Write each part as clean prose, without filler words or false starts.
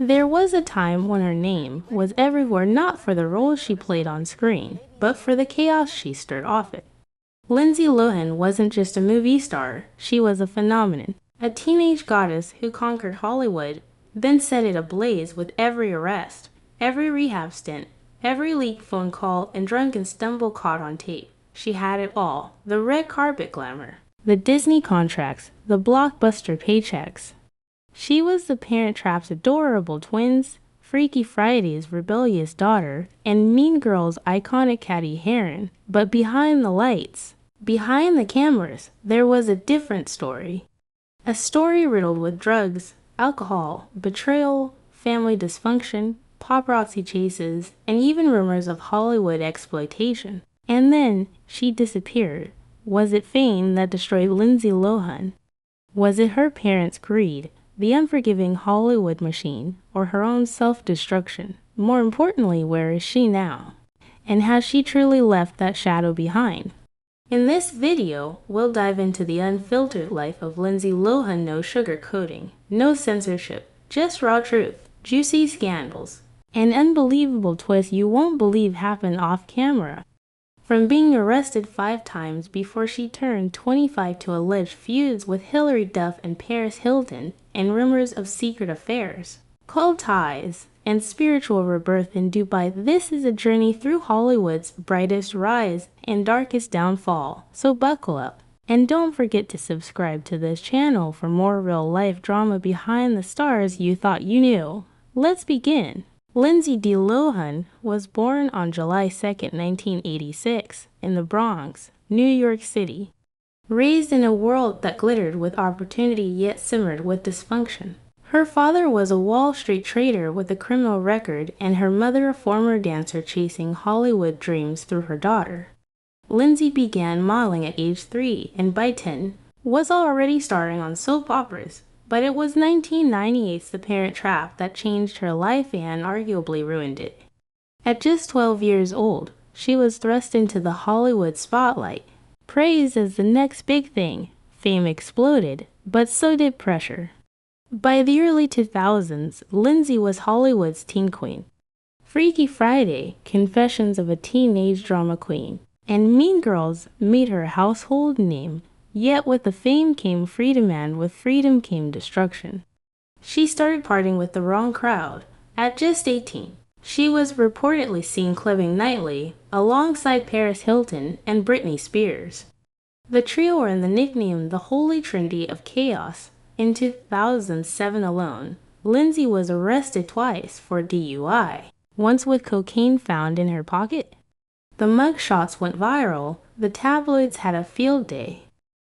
There was a time when her name was everywhere not for the roles she played on screen, but for the chaos she stirred off it. Lindsay Lohan wasn't just a movie star, she was a phenomenon. A teenage goddess who conquered Hollywood, then set it ablaze with every arrest, every rehab stint, every leaked phone call and drunken stumble caught on tape. She had it all, the red carpet glamour, the Disney contracts, the blockbuster paychecks. She was the Parent Trap's adorable twins, Freaky Friday's rebellious daughter, and Mean Girl's iconic catty Heron. But behind the lights, behind the cameras, there was a different story. A story riddled with drugs, alcohol, betrayal, family dysfunction, paparazzi chases, and even rumors of Hollywood exploitation. And then she disappeared. Was it fame that destroyed Lindsay Lohan? Was it her parents' greed, the unforgiving Hollywood machine, or her own self-destruction? More importantly, where is she now? And has she truly left that shadow behind? In this video, we'll dive into the unfiltered life of Lindsay Lohan. No sugarcoating, no censorship, just raw truth, juicy scandals, and unbelievable twists you won't believe happened off camera. From being arrested 5 times before she turned 25 to alleged feuds with Hilary Duff and Paris Hilton and rumors of secret affairs, cold ties, and spiritual rebirth in Dubai, this is a journey through Hollywood's brightest rise and darkest downfall, so buckle up. And don't forget to subscribe to this channel for more real-life drama behind the stars you thought you knew. Let's begin. Lindsay D. Lohan was born on July 2, 1986, in the Bronx, New York City. Raised in a world that glittered with opportunity yet simmered with dysfunction. Her father was a Wall Street trader with a criminal record, and her mother a former dancer chasing Hollywood dreams through her daughter. Lindsay began modeling at age 3 and by 10 was already starring on soap operas. But it was 1998's The Parent Trap that changed her life and arguably ruined it. At just 12 years old, she was thrust into the Hollywood spotlight. Praised as the next big thing, fame exploded, but so did pressure. By the early 2000s, Lindsay was Hollywood's teen queen. Freaky Friday, Confessions of a Teenage Drama Queen, and Mean Girls made her a household name. Yet with the fame came freedom, and with freedom came destruction. She started partying with the wrong crowd. At just 18, she was reportedly seen clubbing nightly alongside Paris Hilton and Britney Spears. The trio earned the nickname the Holy Trinity of Chaos. In 2007 alone, Lindsay was arrested twice for DUI, once with cocaine found in her pocket. The mugshots went viral, the tabloids had a field day.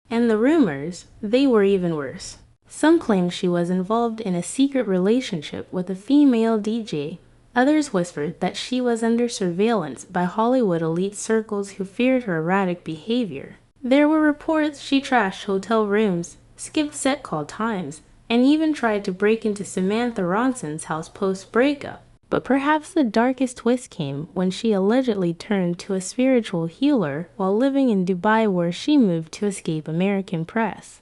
And the rumors, they were even worse. Some claimed she was involved in a secret relationship with a female DJ. Others whispered that she was under surveillance by Hollywood elite circles who feared her erratic behavior. There were reports she trashed hotel rooms, skipped set call times, and even tried to break into Samantha Ronson's house post-breakup. But perhaps the darkest twist came when she allegedly turned to a spiritual healer while living in Dubai, where she moved to escape American press.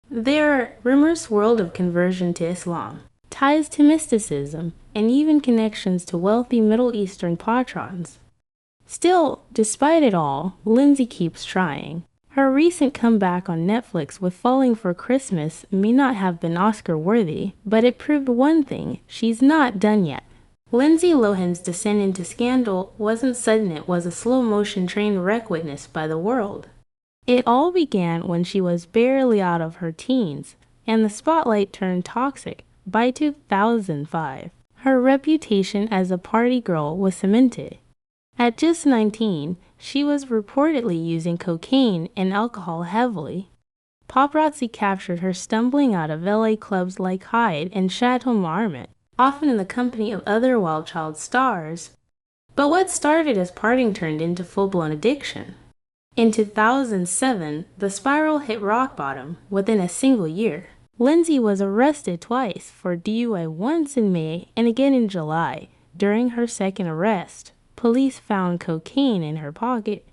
There are rumors swirled of conversion to Islam, ties to mysticism, and even connections to wealthy Middle Eastern patrons. Still, despite it all, Lindsay keeps trying. Her recent comeback on Netflix with Falling for Christmas may not have been Oscar-worthy, but it proved one thing: she's not done yet. Lindsay Lohan's descent into scandal wasn't sudden, it was a slow-motion train wreck witnessed by the world. It all began when she was barely out of her teens, and the spotlight turned toxic. By 2005, her reputation as a party girl was cemented. At just 19, she was reportedly using cocaine and alcohol heavily. Paparazzi captured her stumbling out of LA clubs like Hyde and Chateau Marmont, often in the company of other Wild Child stars. But what started as partying turned into full-blown addiction. In 2007, the spiral hit rock bottom within a single year. Lindsay was arrested twice for DUI, once in May and again in July. During her second arrest, police found cocaine in her pocket.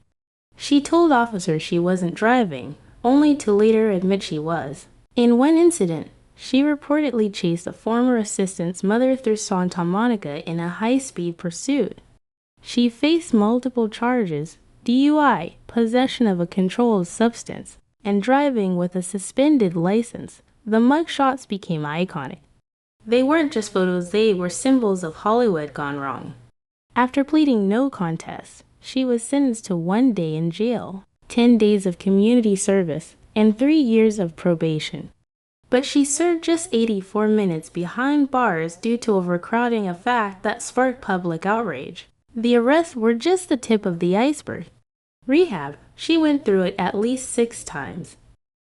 She told officers she wasn't driving, only to later admit she was. In one incident, She reportedly chased a former assistant's mother through Santa Monica in a high-speed pursuit. She faced multiple charges: DUI, possession of a controlled substance, and driving with a suspended license. The mugshots became iconic. They weren't just photos, they were symbols of Hollywood gone wrong. After pleading no contest, she was sentenced to 1 day in jail, 10 days of community service, and 3 years of probation. But she served just 84 minutes behind bars due to overcrowding, a fact that sparked public outrage. The arrests were just the tip of the iceberg. Rehab, she went through it at least 6 times.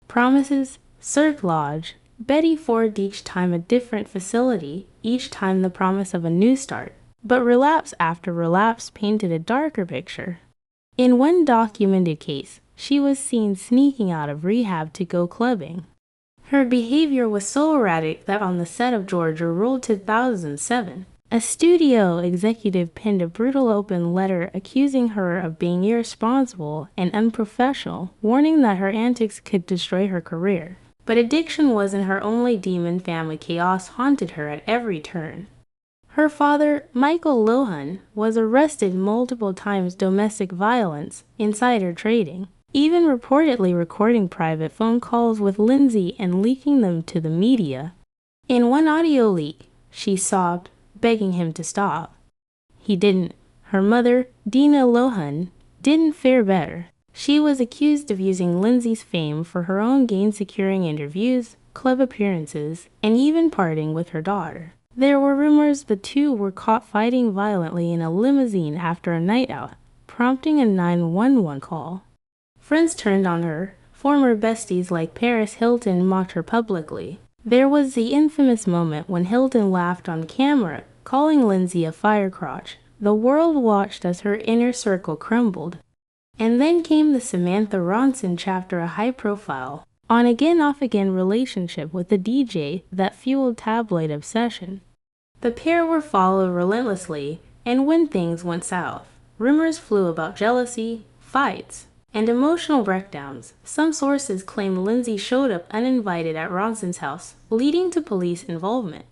Promises, Cirque Lodge, Betty Ford, each time a different facility, each time the promise of a new start. But relapse after relapse painted a darker picture. In one documented case, she was seen sneaking out of rehab to go clubbing. Her behavior was so erratic that on the set of Georgia Ruled 2007, a studio executive penned a brutal open letter accusing her of being irresponsible and unprofessional, warning that her antics could destroy her career. But addiction wasn't her only demon. Family chaos haunted her at every turn. Her father, Michael Lohan, was arrested multiple times for domestic violence, insider trading, even reportedly recording private phone calls with Lindsay and leaking them to the media. In one audio leak, she sobbed, begging him to stop. He didn't. Her mother, Dina Lohan, didn't fare better. She was accused of using Lindsay's fame for her own gain, securing interviews, club appearances, and even partying with her daughter. There were rumors the two were caught fighting violently in a limousine after a night out, prompting a 911 call. Friends turned on her. Former besties like Paris Hilton mocked her publicly. There was the infamous moment when Hilton laughed on camera, calling Lindsay a firecrotch. The world watched as her inner circle crumbled. And then came the Samantha Ronson chapter, a high-profile, on-again, off-again relationship with a DJ that fueled tabloid obsession. The pair were followed relentlessly, and when things went south, rumors flew about jealousy, fights, and emotional breakdowns. Some sources claimed Lindsay showed up uninvited at Ronson's house, leading to police involvement.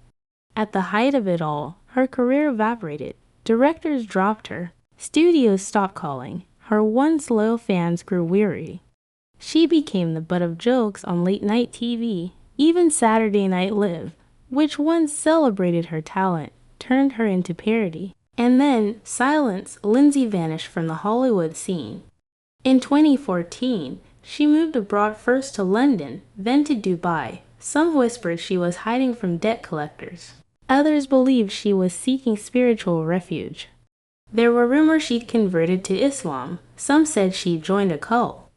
At the height of it all, her career evaporated. Directors dropped her. Studios stopped calling. Her once loyal fans grew weary. She became the butt of jokes on late-night TV. Even Saturday Night Live, which once celebrated her talent, turned her into parody. And then, silence, Lindsay vanished from the Hollywood scene. In 2014, she moved abroad, first to London, then to Dubai. Some whispered she was hiding from debt collectors. Others believed she was seeking spiritual refuge. There were rumors she'd converted to Islam. Some said she'd joined a cult.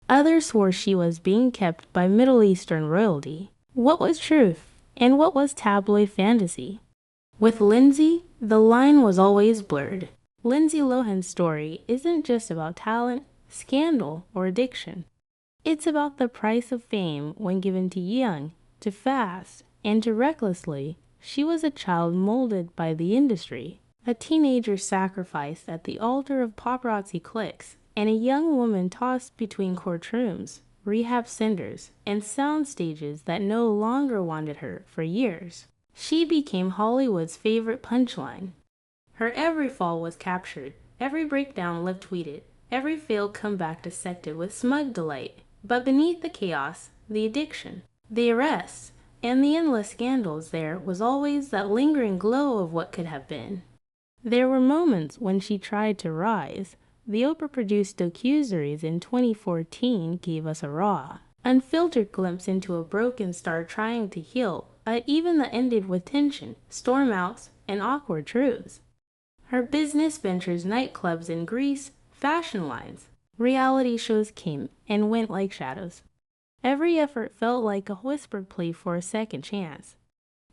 Others swore she was being kept by Middle Eastern royalty. What was truth, and what was tabloid fantasy? With Lindsay, the line was always blurred. Lindsay Lohan's story isn't just about talent, scandal, or addiction. It's about the price of fame when given too young, too fast, and too recklessly. She was a child molded by the industry, a teenager sacrificed at the altar of paparazzi clicks, and a young woman tossed between courtrooms, rehab centers, and sound stages that no longer wanted her. For years, she became Hollywood's favorite punchline. Her every fall was captured, every breakdown live-tweeted, every failed comeback dissected with smug delight. But beneath the chaos, the addiction, the arrests, and the endless scandals, there was always that lingering glow of what could have been. There were moments when she tried to rise. The Oprah-produced docuseries in 2014 gave us a raw, unfiltered glimpse into a broken star trying to heal, but even that ended with tension, storm outs, and awkward truths. Her business ventures, nightclubs in Greece, fashion lines, reality shows came and went like shadows. Every effort felt like a whispered plea for a second chance,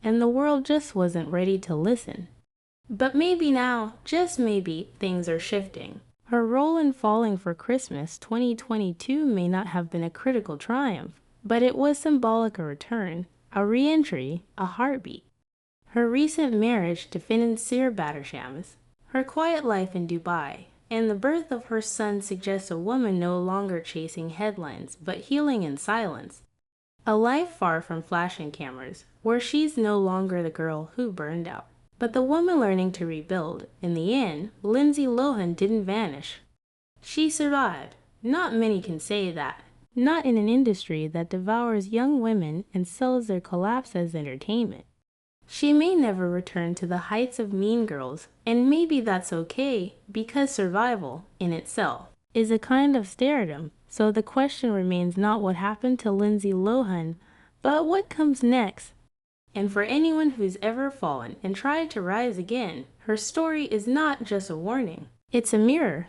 and the world just wasn't ready to listen. But maybe now, just maybe, things are shifting. Her role in Falling for Christmas 2022 may not have been a critical triumph, but it was symbolic: a return, a re-entry, a heartbeat. Her recent marriage to financier Battershams, her quiet life in Dubai, and the birth of her son suggest a woman no longer chasing headlines, but healing in silence. A life far from flashing cameras, where she's no longer the girl who burned out, but the woman learning to rebuild. In the end, Lindsay Lohan didn't vanish. She survived. Not many can say that. Not in an industry that devours young women and sells their collapse as entertainment. She may never return to the heights of Mean Girls, and maybe that's okay, because survival, in itself, is a kind of stardom. So the question remains not what happened to Lindsay Lohan, but what comes next. And for anyone who's ever fallen and tried to rise again, her story is not just a warning. It's a mirror.